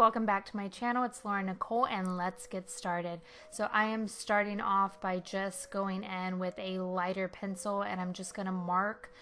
welcome back to my channel. It's Nicole, and let's get started. So I am starting off by just going in with a lighter pencil, and I'm just going to mark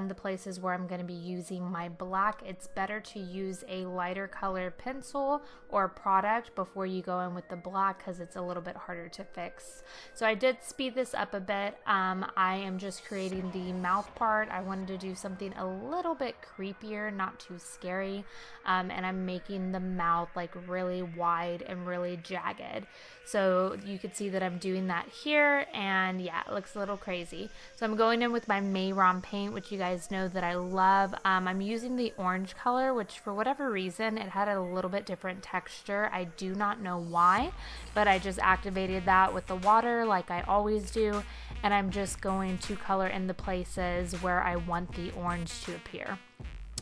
the places where I'm going to be using my black. It's better to use a lighter color pencil or product before you go in with the black because it's a little bit harder to fix. So I did speed this up a bit. I am just creating the mouth part. I wanted to do something a little bit creepier, not too scary, and I'm making the mouth like really wide and really jagged. So you could see that I'm doing that here, and yeah, it looks a little crazy. So I'm going in with my Mehron Paint, which you guys know that I love. I'm using the orange color, which for whatever reason, it had a little bit different texture. I do not know why, but I just activated that with the water like I always do, and I'm just going to color in the places where I want the orange to appear.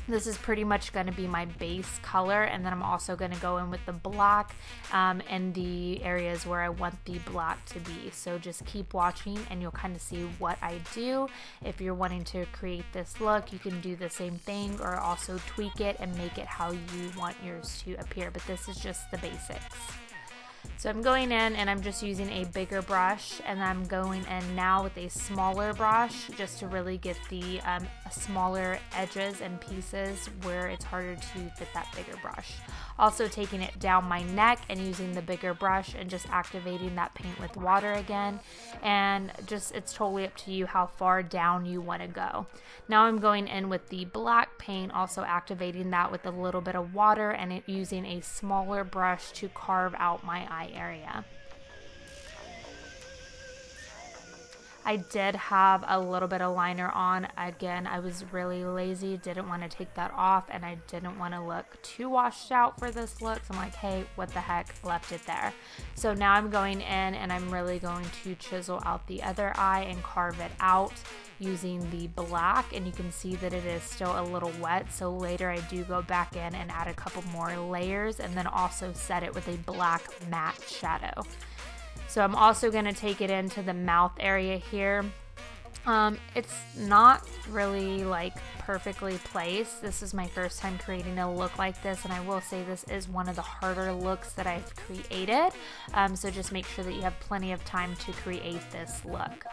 This is pretty much going to be my base color, and then I'm also going to go in with the black in the areas where I want the black to be. So just keep watching and you'll kind of see what I do. If you're wanting to create this look, you can do the same thing or also tweak it and make it how you want yours to appear, but this is just the basics. So I'm going in and I'm just using a bigger brush, and I'm going in now with a smaller brush just to really get the smaller edges and pieces where it's harder to fit that bigger brush. Also taking it down my neck and using the bigger brush and just activating that paint with water again, and just it's totally up to you how far down you want to go. Now I'm going in with the black paint, also activating that with a little bit of water and using a smaller brush to carve out my eye area. I did have a little bit of liner on. Again, I was really lazy, didn't want to take that off, and I didn't want to look too washed out for this look. So I'm like, hey, what the heck, left it there. So now I'm going in and I'm really going to chisel out the other eye and carve it out using the black, and you can see that it is still a little wet. So later I do go back in and add a couple more layers and then also set it with a black matte shadow. So I'm also going to take it into the mouth area here. It's not really like perfectly placed. This is my first time creating a look like this, and I will say this is one of the harder looks that I've created. So just make sure that you have plenty of time to create this look.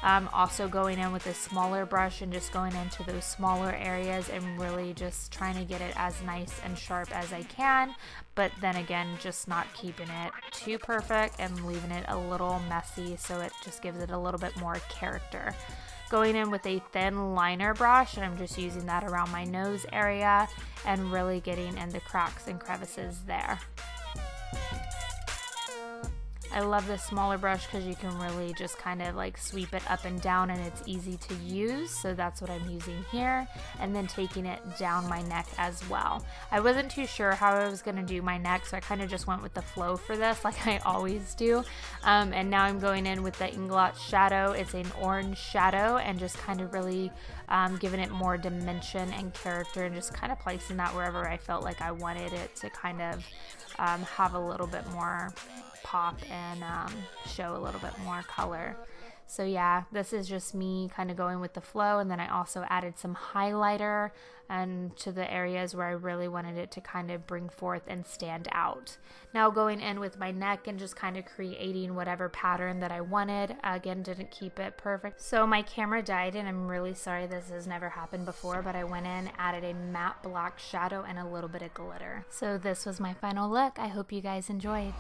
Also going in with a smaller brush and just going into those smaller areas and really just trying to get it as nice and sharp as I can, but then again just not keeping it too perfect and leaving it a little messy, so it just gives it a little bit more character. Going in with a thin liner brush, and I'm just using that around my nose area and really getting in the cracks and crevices there. I love this smaller brush because you can really just kind of like sweep it up and down, and it's easy to use, so that's what I'm using here, and then taking it down my neck as well. I wasn't too sure how I was going to do my neck, so I kind of just went with the flow for this like I always do, and now I'm going in with the Inglot Shadow. It's an orange shadow, and just kind of really giving it more dimension and character, and just kind of placing that wherever I felt like I wanted it to kind of have a little bit more pop and show a little bit more color. So yeah, this is just me kind of going with the flow, and then I also added some highlighter and to the areas where I really wanted it to kind of bring forth and stand out. Now going in with my neck and just kind of creating whatever pattern that I wanted. Again, didn't keep it perfect. So my camera died, and I'm really sorry, this has never happened before, but I went in, added a matte black shadow and a little bit of glitter. So this was my final look. I hope you guys enjoyed.